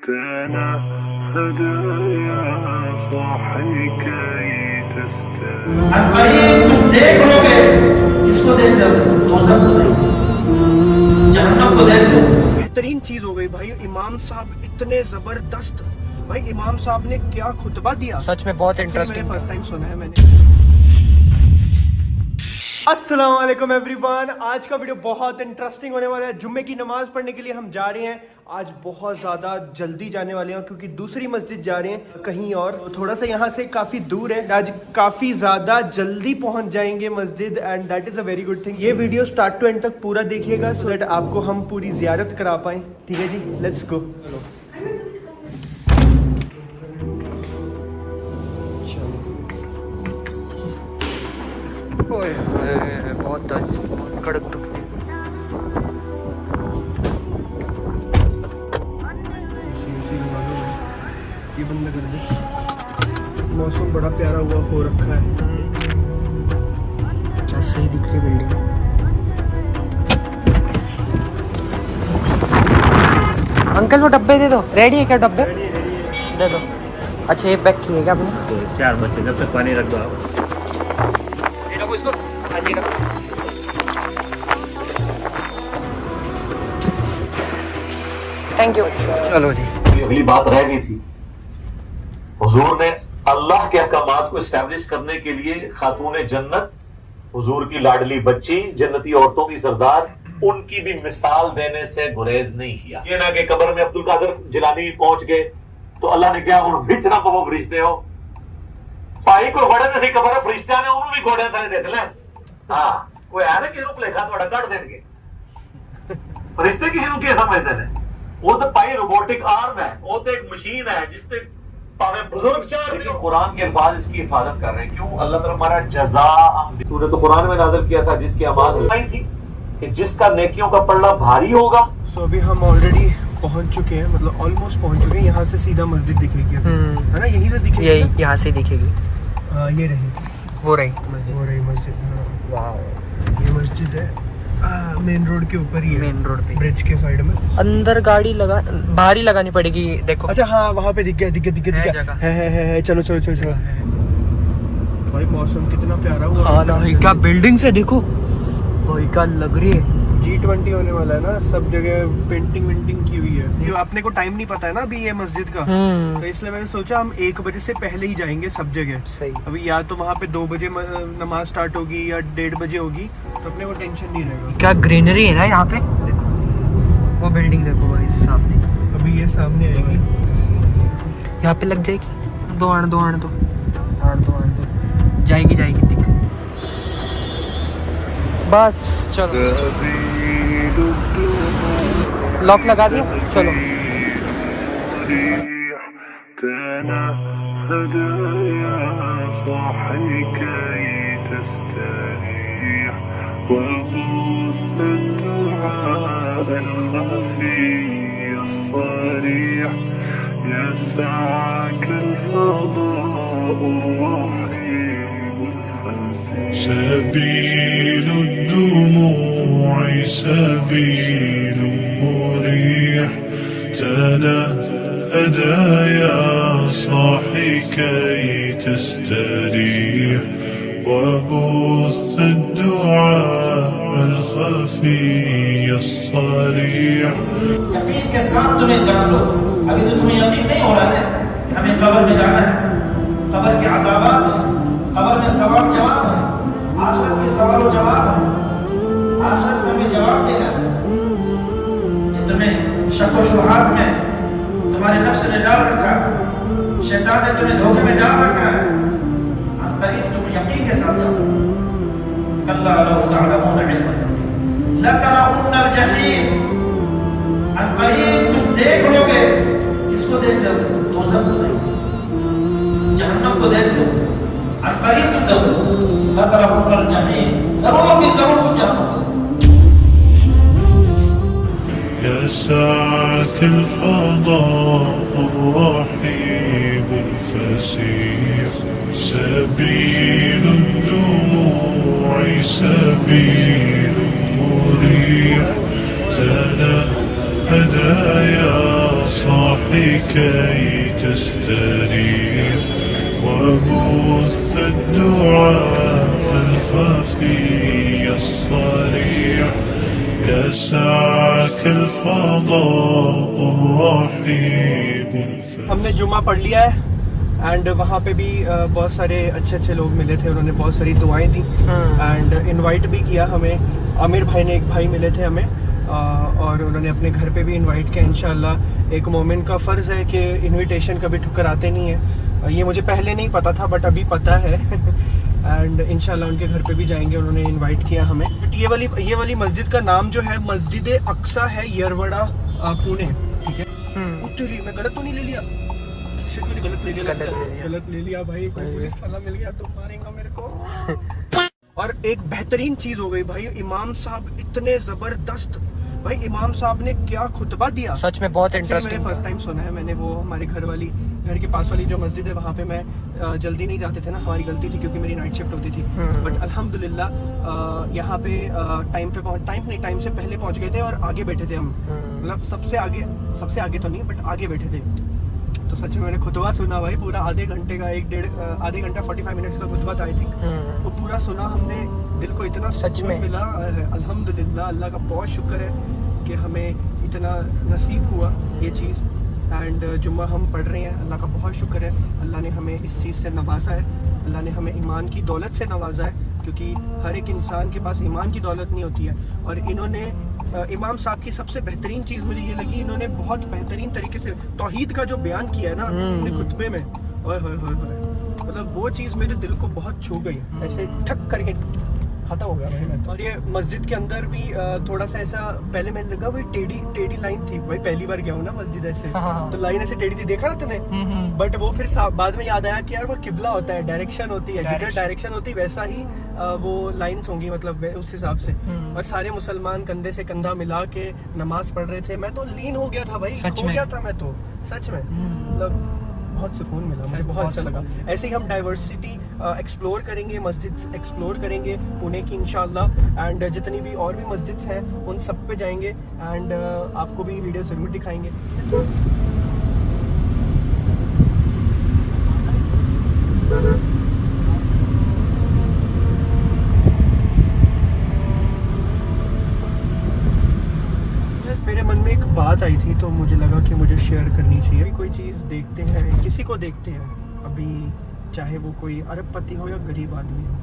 तुम देख लोगे, किसको देख लोगे? दोज़ख को देख लोगे, जहन्नम को देख लोगे। बेहतरीन चीज हो गई भाई, इमाम साहब इतने जबरदस्त। भाई इमाम साहब ने क्या खुतबा दिया, सच में बहुत इंटरेस्टिंग। फर्स्ट टाइम सुना है मैंने। अस्सलाम वालेकुम एवरीवन, आज का वीडियो बहुत इंटरेस्टिंग होने वाला है। जुम्मे की नमाज पढ़ने के लिए हम जा रहे हैं। आज बहुत ज़्यादा जल्दी जाने वाले हैं क्योंकि दूसरी मस्जिद जा रहे हैं कहीं और, थोड़ा सा यहाँ से काफ़ी दूर है। आज काफ़ी ज़्यादा जल्दी पहुँच जाएंगे मस्जिद and that is a very good thing. ये वीडियो स्टार्ट टू एंड तक पूरा देखिएगा सो दैट आपको हम पूरी ज़ियारत करा पाएँ। ठीक है जी, लेट्स गो। बहुत कड़क धूप। ये बंद कर दे। मौसम बड़ा प्यारा हुआ हो रखा है। क्या सही दिख रही बिल्डिंग। अंकल वो डब्बे दे दो। रेडी है क्या डब्बे? दे दो। अच्छा ये पैक किए क्या आपने? तो 4 बच्चे, जब तक पानी रख दो आप। इसको थैंक यू। चलो जी, अगली बात रह गई थी। हुजूर ने अल्लाह के अहकामात को इस्टेब्लिश करने के लिए खातून जन्नत, हुजूर की लाडली बच्ची, जन्नती औरतों की सरदार, उनकी भी मिसाल देने से गुरेज नहीं किया। ये ना कि कब्र में अब्दुल कादिर जिलानी पहुंच गए तो अल्लाह ने क्या विचना पवो फरिश्ते हो भाई को घोड़े ने सी कब्र फरिश्तियां ने उन्होंने भी घोड़े थले देख ले। हाँ कोई है ना किसी को लेखा थोड़ा कट देंगे फरिश्ते किसी को क्या समझते हैं? वो तो पाई रोबोटिक आर्म है, वो तो एक मशीन है जिससे पावे बुजुर्ग चार। लेकिन कुरान के अल्फाज इसकी हिफाजत कर रहे हैं। क्यों? अल्लाह ताला हमारा जज़ा तूने तो कुरान में नाज़िल किया था जिसकी आवाज आई थी कि जिसका नेकियों का पल्ला भारी होगा। सो अभी हम ऑलरेडी पहुंच चुके हैं, मतलब ऑलमोस्ट पहुंच चुके हैं। यहाँ से सीधा मस्जिद दिखेगी, है ना? यहीं से दिखेगी। यही यहाँ से दिखेगी। ये रही वो रही मस्जिद। वो रही मस्जिद। वाह, ये मस्जिद है मेन रोड के ऊपर ही है, मेन रोड पे, ब्रिज के साइड में। अंदर गाड़ी लगा बाहर ही लगानी पड़ेगी। देखो अच्छा हाँ, वहाँ पे दिख गया है। चलो चलो चलो चलो। भाई मौसम कितना प्यारा हुआ। हाँ ना भाई, क्या बिल्डिंग से देखो भाई, क्या लग रही है। G20 होने वाला है ना, सब जगह पेंटिंग वेंटिंग की हुई है। ये अपने को टाइम नहीं पता है ना अभी ये मस्जिद का, तो इसलिए मैंने सोचा हम 1 बजे से पहले ही जाएंगे सब जगह। सही। अभी या तो वहाँ पे 2 बजे नमाज स्टार्ट होगी या 1:30 बजे होगी, तो अपने को टेंशन नहीं रहेगा। क्या ग्रीनरी है ना यहाँ पे। देखो वो बिल्डिंग देखो भाई सामने, अभी ये सामने आएगी, यहाँ पे लग जाएगी। दो आने दो जाएगी दिख। बस चलो, लॉक लगा दिया। चलो سبيل الدموع سبيل مريح تنهدى يا صاحي كي تستريح وبث الدعاء الخفي الصريح. यकीन के साथ तुम्हें जान लो। अभी तो तुम्हें यकीन नहीं हो रहा है कि हमें कब्र में जाना है, कब्र के अज़ाबात हैं, कब्र में सवाल जवाब है, आखिरत के सवाल और जवाब है, आखिरत में हमें जवाब देना है। ये तुम्हें शक व शुबहात में तुम्हारे नफ्स ने डाल रखा है, शैतान ने तुम्हें धोखे में डाल रखा है। करीब तुम यकीन के साथ जाओ। कल्ला लौ तअलमून इल्मल यकीन लतरउन्नल जहीम। करीब तुम देख लोगे, किसको देख लोगे? दोज़ख को देख लोगे, जहन्नम को देख लोगे। करीब तुम देखोगे लतरउन्नल जहीम, जरूर भी जरूर तुम जहन्नम को देखोगे। يسعك الفضاء الرحيب الفسيح سبيل الدموع سبيل مريح تنهدى يا صاحي كي تستريح وبث الدعاء الخفي الصريح يسعك الفضاء الرحيب हमने जुम्मा पढ़ लिया है एंड वहाँ पे भी बहुत सारे अच्छे लोग मिले थे, उन्होंने बहुत सारी दुआएं दी एंड इनवाइट भी किया हमें। आमिर भाई ने एक भाई मिले थे हमें और उन्होंने अपने घर पे भी इनवाइट किया। इंशाल्लाह एक मोमिन का फ़र्ज़ है कि इनविटेशन कभी ठुकराते नहीं है। ये मुझे पहले नहीं पता था बट अभी पता है एंड इंशाल्लाह उनके घर पे भी जाएंगे, उन्होंने इनवाइट किया हमें। बट ये वाली मस्जिद का नाम जो है मस्जिद अक्सा है, यरवड़ा पुणे, ठीक है। तेरी मैं गलत तो नहीं ले लिया? शिट, मैंने गलत ले लिया भाई, कोई पुलिस वाला मिल गया तो मारेगा मेरे को। और एक बेहतरीन चीज हो गई भाई, इमाम साहब इतने जबरदस्त, भाई इमाम साहब ने क्या खुतबा दिया, सच में बहुत इंटरेस्टिंग। मैंने फर्स्ट टाइम सुना है। मैंने वो हमारे घर के पास वाली जो मस्जिद है वहाँ पे मैं जल्दी नहीं जाते थे ना, हमारी गलती थी क्योंकि मेरी नाइट शिफ्ट होती थी। बट अल्हम्दुलिल्लाह यहाँ पे टाइम से पहले पहुँच गए थे और आगे बैठे थे हम, मतलब सबसे आगे तो नहीं बट आगे बैठे थे। तो सच में मैंने खुतबा सुना भाई, पूरा आधे घंटे 45 मिनट्स का खुतबा था आई थिंक, वो पूरा सुना हमने। दिल को इतना सच में मिला, अल्हम्दुलिल्लाह, अल्लाह का बहुत शुक्र है कि हमें इतना नसीब हुआ ये चीज़। एंड जुम्मा हम पढ़ रहे हैं, अल्लाह का बहुत शुक्र है, अल्लाह ने हमें इस चीज़ से नवाजा है, अल्लाह ने हमें ईमान की दौलत से नवाजा है, क्योंकि हर एक इंसान के पास ईमान की दौलत नहीं होती है। और इन्होंने इमाम साहब की सबसे बेहतरीन चीज़ मुझे ये लगी, इन्होंने बहुत बेहतरीन तरीके से तौहीद का जो बयान किया है ना अपने खुतबे में, ओए होए होए होए, मतलब वो चीज़ मेरे दिल को बहुत छू गई, ऐसे ठक करके खत्म हो गया भाई। और ये मस्जिद के अंदर भी थोड़ा सा ऐसा, पहले मैंने लगा वही टेढ़ी लाइन थी भाई, पहली बार गया हूँ ना मस्जिद ऐसे, तो लाइन ऐसे टेढ़ी थी, देखा ना तूने? बट वो फिर बाद में याद आया कि यार वो किबला होता है, डायरेक्शन होती है, जिधर डायरेक्शन होती है वैसा ही वो लाइन्स होंगी, मतलब उस हिसाब से। और सारे मुसलमान कंधे से कंधा मिला के नमाज पढ़ रहे थे, मैं तो लीन हो गया था भाई, खो गया था मैं तो सच में, मतलब बहुत सुकून मिला, मुझे बहुत अच्छा लगा। ऐसे ही हम डाइवर्सिटी एक्सप्लोर करेंगे, मस्जिद एक्सप्लोर करेंगे पुणे की इंशाल्लाह, एंड जितनी भी और भी मस्जिद्स हैं उन सब पे जाएंगे एंड आपको भी वीडियो ज़रूर दिखाएंगे। मेरे मन में एक बात आई थी तो मुझे लगा कि मुझे शेयर करनी चाहिए। कोई चीज़ देखते हैं, किसी को देखते हैं, अभी चाहे वो कोई अरबपति हो या गरीब आदमी हो,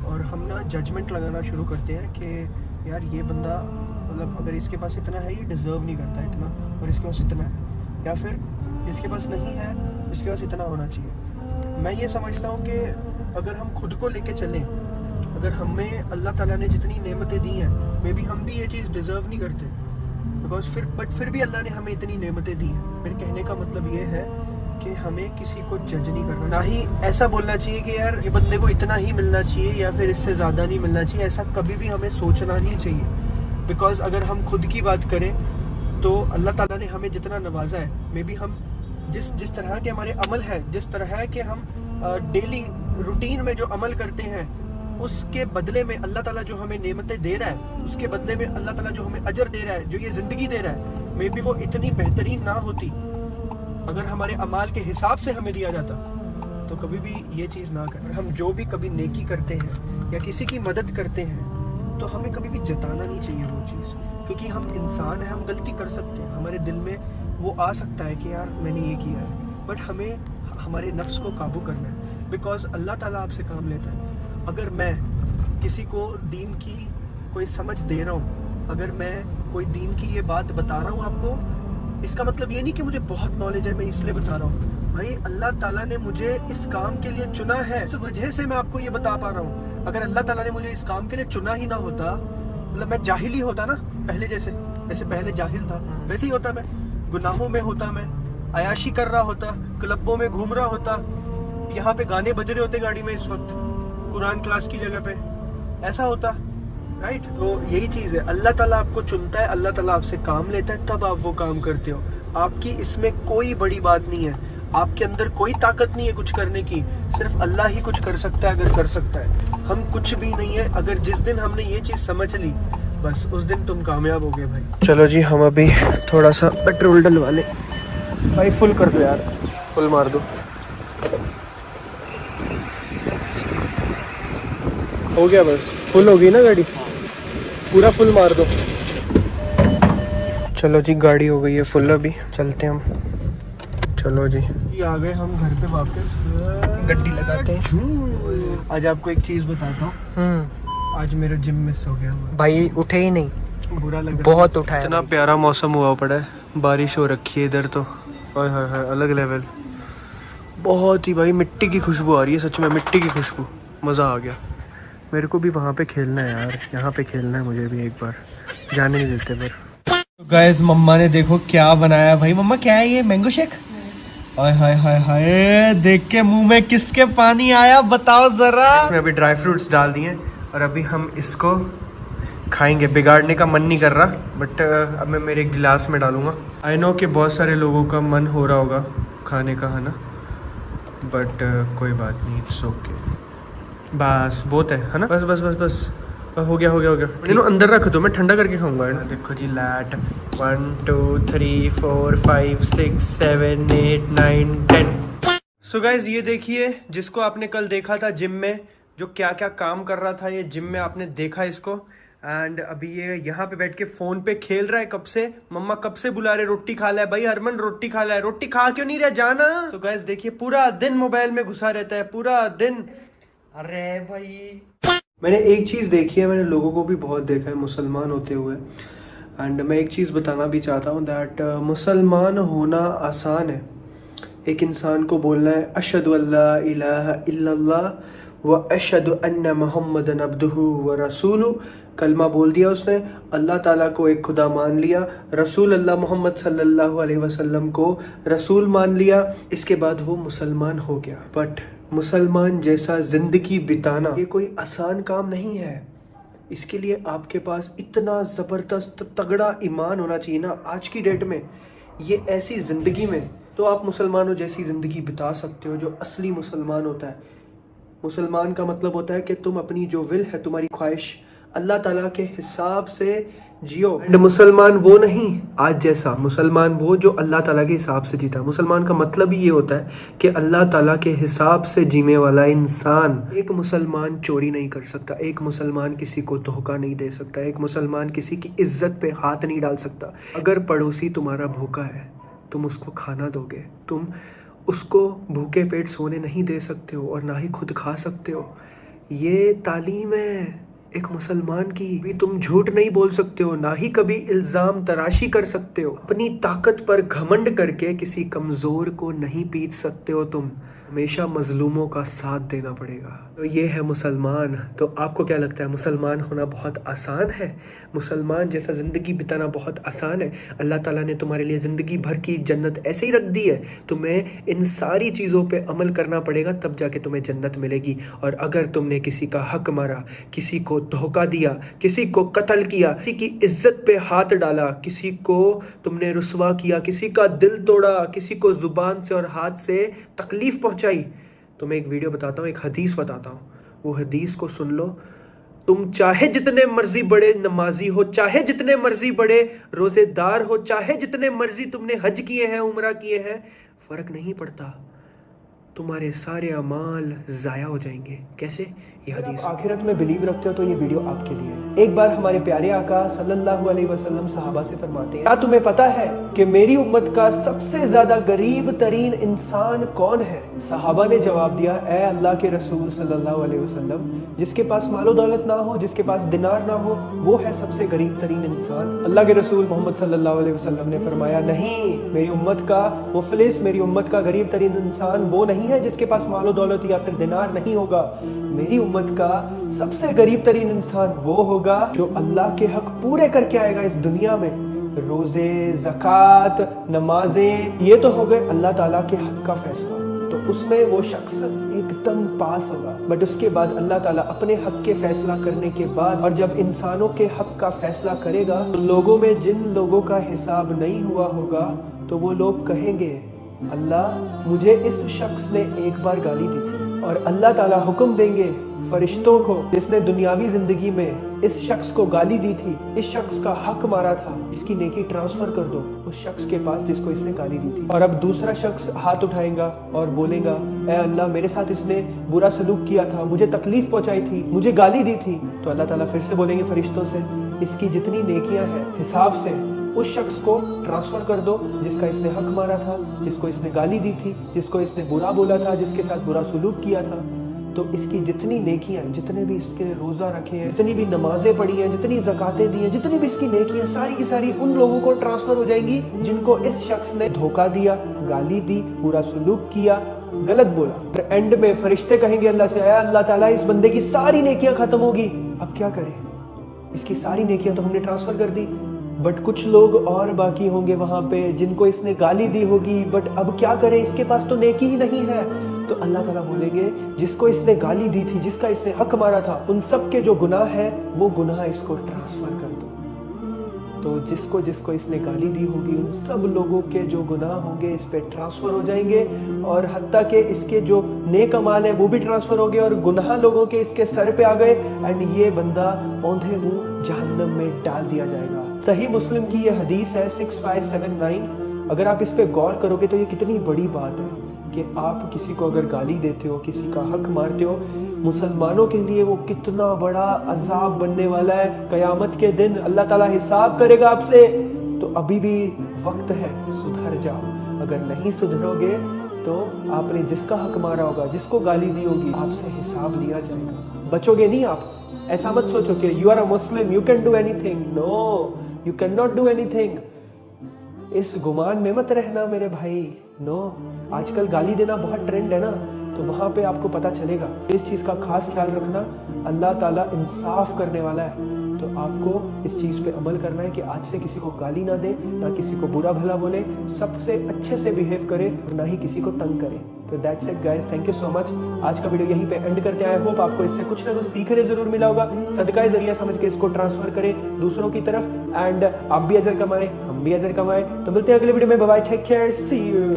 और हम ना जजमेंट लगाना शुरू करते हैं कि यार ये बंदा, मतलब अगर इसके पास इतना है ये डिज़र्व नहीं करता इतना, और इसके पास इतना है, या फिर इसके पास नहीं है इसके पास इतना होना चाहिए। मैं ये समझता हूँ कि अगर हम खुद को लेके चलें, अगर हमें अल्लाह ताला ने जितनी नेमतें दी हैं, मे बी हम भी ये चीज़ डिज़र्व नहीं करते, बिकॉज फिर भी अल्लाह ने हमें इतनी नेमतें दी हैं। मेरे कहने का मतलब ये है कि हमें किसी को जज नहीं करना, ना ही ऐसा बोलना चाहिए कि यार ये बंदे को इतना ही मिलना चाहिए या फिर इससे ज़्यादा नहीं मिलना चाहिए, ऐसा कभी भी हमें सोचना नहीं चाहिए। बिकॉज अगर हम खुद की बात करें तो अल्लाह ताला ने हमें जितना नवाजा है, मे बी हम जिस तरह के हमारे अमल हैं, जिस तरह के हम डेली रूटीन में जो अमल करते हैं, उसके बदले में अल्लाह ताला जो हमें नेमतें दे रहा है, उसके बदले में अल्लाह ताला जो हमें अजर दे रहा है, जो ये ज़िंदगी दे रहा है, मे बी वो इतनी बेहतरीन ना होती अगर हमारे अमाल के हिसाब से हमें दिया जाता। तो कभी भी ये चीज़ ना करें। हम जो भी कभी नेकी करते हैं या किसी की मदद करते हैं, तो हमें कभी भी जताना नहीं चाहिए वो चीज़, क्योंकि हम इंसान हैं, हम गलती कर सकते हैं, हमारे दिल में वो आ सकता है कि यार मैंने ये किया है, बट हमें हमारे नफ्स को काबू करना है, बिकॉज अल्लाह ताला आपसे काम लेता है। अगर मैं किसी को दीन की कोई समझ दे रहा हूँ, अगर मैं कोई दीन की ये बात बता रहा हूँ आपको, इसका मतलब ये नहीं कि मुझे बहुत नॉलेज है मैं इसलिए बता रहा हूँ। भाई अल्लाह ताला ने मुझे इस काम के लिए चुना है, इस वजह से मैं आपको ये बता पा रहा हूँ। अगर अल्लाह ताला ने मुझे इस काम के लिए चुना ही ना होता, मतलब मैं जाहिल ही होता ना, पहले जैसे पहले जाहिल था वैसे ही होता, मैं गुनाहों में होता, मैं अयाशी कर रहा होता, क्लबों में घूम रहा होता, यहाँ पे गाने बज रहे होते गाड़ी में इस वक्त कुरान क्लास की जगह पे, ऐसा होता, राइट। तो यही चीज़ है, अल्लाह ताला आपको चुनता है, अल्लाह ताला आपसे काम लेता है, तब आप वो काम करते हो। आपकी इसमें कोई बड़ी बात नहीं है, आपके अंदर कोई ताकत नहीं है कुछ करने की, सिर्फ अल्लाह ही कुछ कर सकता है, अगर कर सकता है। हम कुछ भी नहीं है। अगर जिस दिन हमने ये चीज़ समझ ली, बस उस दिन तुम कामयाब हो गए भाई। चलो जी, हम अभी थोड़ा सा पेट्रोल डलवा लें। भाई फुल कर दो यार, फुल मार दो। हो गया बस, फुल हो गई ना गाड़ी, पूरा फुल मार दो। चलो जी गाड़ी हो गई है फुल, अभी चलते हैं हम। चलो जी आ गए हम घर पे वापस, गड्डी लगाते हैं। आज आपको एक चीज़ बताता हूँ, आज मेरा जिम मिस हो गया। भाई उठे ही नहीं, बुरा लग रहा बहुत उठा है। इतना प्यारा मौसम हुआ पड़ा है, बारिश हो रखी है इधर तो, हाय हाय हाय अलग लेवल। बहुत ही भाई मिट्टी की खुशबू आ रही है, सच में मिट्टी की खुशबू, मज़ा आ गया। मेरे को भी वहाँ पे खेलना है यार, यहाँ पे खेलना है मुझे भी एक बार, जाने नहीं देते पर। तो गाइस मम्मा ने देखो क्या बनाया भाई। मम्मा क्या है ये, मैंगो शेक? हाय हाय हाय हाय, देख के मुंह में किसके पानी आया बताओ जरा। इसमें अभी ड्राई फ्रूट्स डाल दिए और अभी हम इसको खाएंगे। बिगाड़ने का मन नहीं कर रहा, बट अब मैं मेरे गिलास में डालूंगा। आई नो कि बहुत सारे लोगों का मन हो रहा होगा खाने का, है ना, बट कोई बात नहीं, इट्स ओके। बस बहुत है ना, बस बस बस बस हो गया हो गया हो गया। इन्हों अंदर रख दो, मैं ठंडा करके खाऊंगा। देखो जी लैट 1 2 3 4 5 6 7 8 9 10। सो गाइज ये देखिए, जिसको आपने कल देखा था जिम में, जो क्या क्या काम कर रहा था ये जिम में, आपने देखा इसको। एंड अभी ये यहाँ पे बैठ के फ़ोन पे खेल रहा है कब से। मम्मा कब से बुला रहे रोटी खा ला है। भाई हरमन रोटी खा ला है, रोटी खा क्यों नहीं रहा, जाना। सो गाइज देखिए पूरा दिन मोबाइल में घुसा रहता है, पूरा दिन। अरे भाई मैंने एक चीज़ देखी है, मैंने लोगों को भी बहुत देखा है मुसलमान होते हुए, एंड मैं एक चीज़ बताना भी चाहता हूँ दैट मुसलमान होना आसान है। एक इंसान को बोलना है अशहदु अल्ला इलाहा इल्लल्लाह व अशहदु अन्ना मुहम्मदन अब्दुहु व रसूलुहु। कलमा बोल दिया उसने, अल्लाह ताला को एक खुदा मान लिया, रसूल अल्लाह मोहम्मद सल्लल्लाहु अलैहि वसल्लम को रसूल मान लिया, इसके बाद वो मुसलमान हो गया। बट मुसलमान जैसा ज़िंदगी बिताना ये कोई आसान काम नहीं है। इसके लिए आपके पास इतना ज़बरदस्त तगड़ा ईमान होना चाहिए ना आज की डेट में, ये ऐसी ज़िंदगी में तो आप मुसलमानों जैसी ज़िंदगी बिता सकते हो जो असली मुसलमान होता है। मुसलमान का मतलब होता है कि तुम अपनी जो विल है, तुम्हारी ख्वाहिश, अल्लाह ताला के हिसाब से जियो। एंड मुसलमान वो नहीं आज जैसा, मुसलमान वो जो अल्लाह ताला के हिसाब से जीता। मुसलमान का मतलब ही ये होता है कि अल्लाह ताला के हिसाब से जीने वाला इंसान। एक मुसलमान चोरी नहीं कर सकता, एक मुसलमान किसी को धोखा नहीं दे सकता, एक मुसलमान किसी की इज्जत पे हाथ नहीं डाल सकता। अगर पड़ोसी तुम्हारा भूखा है तुम उसको खाना दोगे, तुम उसको भूखे पेट सोने नहीं दे सकते हो और ना ही खुद खा सकते हो। ये तालीम है एक मुसलमान की। भी तुम झूठ नहीं बोल सकते हो, ना ही कभी इल्ज़ाम तराशी कर सकते हो। अपनी ताकत पर घमंड करके किसी कमज़ोर को नहीं पीट सकते हो। तुम हमेशा मजलूमों का साथ देना पड़ेगा। तो ये है मुसलमान। तो आपको क्या लगता है मुसलमान होना बहुत आसान है? मुसलमान जैसा ज़िंदगी बिताना बहुत आसान है? अल्लाह ताला ने तुम्हारे लिए ज़िंदगी भर की जन्नत ऐसे ही रख दी है। तुम्हें इन सारी चीज़ों पे अमल करना पड़ेगा, तब जाके तुम्हें जन्नत मिलेगी। और अगर तुमने किसी का हक मारा, किसी को धोखा दिया, किसी को कत्ल किया, किसी की इज्जत पे हाथ डाला, किसी को तुमने रुसवा किया, किसी का दिल तोड़ा, किसी को ज़ुबान से और हाथ से तकलीफ़ पहुंचाई, तो मैं एक वीडियो बताता हूँ, एक हदीस बताता हूँ, वो हदीस को सुन लो। तुम चाहे जितने मर्जी बड़े नमाजी हो, चाहे जितने मर्जी बड़े रोज़ेदार हो, चाहे जितने मर्जी तुमने हज किए हैं, उम्रा किए हैं, फ़र्क नहीं पड़ता, तुम्हारे सारे अमाल ज़ाया हो जाएंगे। कैसे? ये हदीस। आखिरत में बिलीव रखते हो तो ये वीडियो आपके लिए। एक बार हमारे प्यारे आका सल्लल्लाहु अलैहि वसल्लम सहाबा से फरमाते हैं, क्या तुम्हें पता है कि मेरी उम्मत का सबसे ज्यादा गरीब तरीन इंसान कौन है? सहाबा ने जवाब दिया, ए अल्लाह के रसूल सल्लल्लाहु अलैहि वसल्लम, जिसके पास मालो दौलत ना हो, जिसके पास दिनार ना हो, वो है सबसे गरीब तरीन इंसान। अल्लाह के रसूल मोहम्मद सल्लल्लाहु अलैहि वसल्लम ने फरमाया, नहीं, मेरी उम्मत का मुफलिस, मेरी उम्मत का गरीब तरीन इंसान वो नहीं है जिसके पास मालो दौलत या फिर दिनार नहीं होगा। मेरी उम्मत का सबसे गरीब तरीन इंसान वो होगा जो अल्लाह के हक पूरे करके आएगा इस दुनिया में। रोजे, ज़कात, नमाजें, ये तो हो गए अल्लाह ताला के हक का फैसला, तो उसमें वो शख्स एकदम पास होगा। बट उसके बाद अल्लाह ताला अपने हक के फैसला करने के बाद, और जब इंसानों के हक का फैसला करेगा, तो लोगों में जिन लोगों का हिसाब नहीं हुआ होगा, तो वो लोग कहेंगे, اللہ مجھے اس شخص نے ایک بار گالی دی تھی اور اللہ تعالیٰ حکم دیں گے فرشتوں کو جس نے دنیاوی زندگی میں اس شخص کو گالی دی تھی، اس شخص کا حق مارا تھا، اس کی نیکی ٹرانسفر کر دو اس شخص کے پاس جس کو اس نے گالی دی تھی۔ اور اب دوسرا شخص ہاتھ اٹھائے گا اور بولے گا اے اللہ میرے ساتھ اس نے برا سلوک کیا تھا، مجھے تکلیف پہنچائی تھی، مجھے گالی دی تھی، تو اللہ تعالیٰ پھر سے بولیں گے فرشتوں سے اس کی جتنی نیکیاں ہیں حساب سے اس شخص کو ٹرانسفر کر دو جس کا اس نے حق مارا تھا، جس کو اس نے گالی دی تھی، جس کو اس نے برا بولا تھا، جس کے ساتھ برا سلوک کیا تھا۔ تو اس کی جتنی نیکیاں، جتنے بھی اس کے روزہ رکھے ہیں، جتنی بھی نمازیں پڑھی ہیں، جتنی زکاتیں دی ہیں، جتنی بھی اس کی نیکیاں، ساری کی ساری ان لوگوں کو ٹرانسفر ہو جائیں گی جن کو اس شخص نے دھوکہ دیا، گالی دی، برا سلوک کیا، غلط بولا۔ اور اینڈ میں فرشتے کہیں گے اللہ سے اے اللہ تعالیٰ اس بندے کی ساری نیکیاں ختم ہوگی، اب کیا کریں؟ اس کی ساری نیکیاں تو ہم نے ٹرانسفر کر دی، بٹ کچھ لوگ اور باقی ہوں گے وہاں پہ جن کو اس نے گالی دی ہوگی، بٹ اب کیا کریں اس کے پاس تو نیکی ہی نہیں ہے۔ تو اللہ تعالیٰ بولیں گے جس کو اس نے گالی دی تھی، جس کا اس نے حق مارا تھا، ان سب کے جو گناہ ہے وہ گناہ اس کو ٹرانسفر کر دو۔ تو جس کو اس نے گالی دی ہوگی ان سب لوگوں کے جو گناہ ہوں گے اس پہ ٹرانسفر ہو جائیں گے، اور حتیٰ کہ اس کے جو نیک اعمال ہے وہ بھی ٹرانسفر ہو گئے اور گناہ لوگوں کے اس کے سر پہ آ گئے، اینڈ یہ بندہ اوندھے منہ جہنم میں ڈال دیا جائے گا۔ صحیح مسلم کی یہ حدیث ہے 6579۔ اگر آپ اس پہ غور کرو گے تو یہ کتنی بڑی بات ہے کہ آپ کسی کو اگر گالی دیتے ہو، کسی کا حق مارتے ہو، مسلمانوں کے لیے وہ کتنا بڑا عذاب بننے والا ہے۔ قیامت کے دن اللہ تعالیٰ حساب کرے گا آپ سے، تو ابھی بھی وقت ہے، سدھر جاؤ۔ اگر نہیں سدھرو گے تو آپ نے جس کا حق مارا ہوگا، جس کو گالی دی ہوگی، آپ سے حساب لیا جائے گا۔ بچو گے نہیں آپ۔ ایسا مت سوچو کہ you are a Muslim, you can do anything. No, you can not do anything. اس گمان میں مت رہنا میرے بھائی۔ نو، آج کل گالی دینا بہت ٹرینڈ ہے نا، تو وہاں پہ آپ کو پتہ چلے گا۔ اس چیز کا خاص خیال رکھنا، اللہ تعالیٰ انصاف کرنے والا ہے، تو آپ کو اس چیز پہ عمل کرنا ہے کہ آج سے کسی کو گالی نہ دے، نہ کسی کو برا بھلا بولے، سب سے اچھے سے بیہیو کرے اور نہ ہی کسی کو تنگ کرے۔ تو that's it guys, thank you so much. آج کا ویڈیو یہیں پہ اینڈ کرتے ہیں۔ آئی ہوپ آپ کو اس سے کچھ نہ کچھ سیکھنے ضرور ملا ہوگا۔ صدقہ ذریعہ سمجھ کے اس کو ٹرانسفر کریں دوسروں کی طرف، اینڈ آپ بھی اجر کمائیں، ہم بھی اجر کمائیں۔ تو ملتے ہیں اگلے ویڈیو میں، bye bye, take care, see you.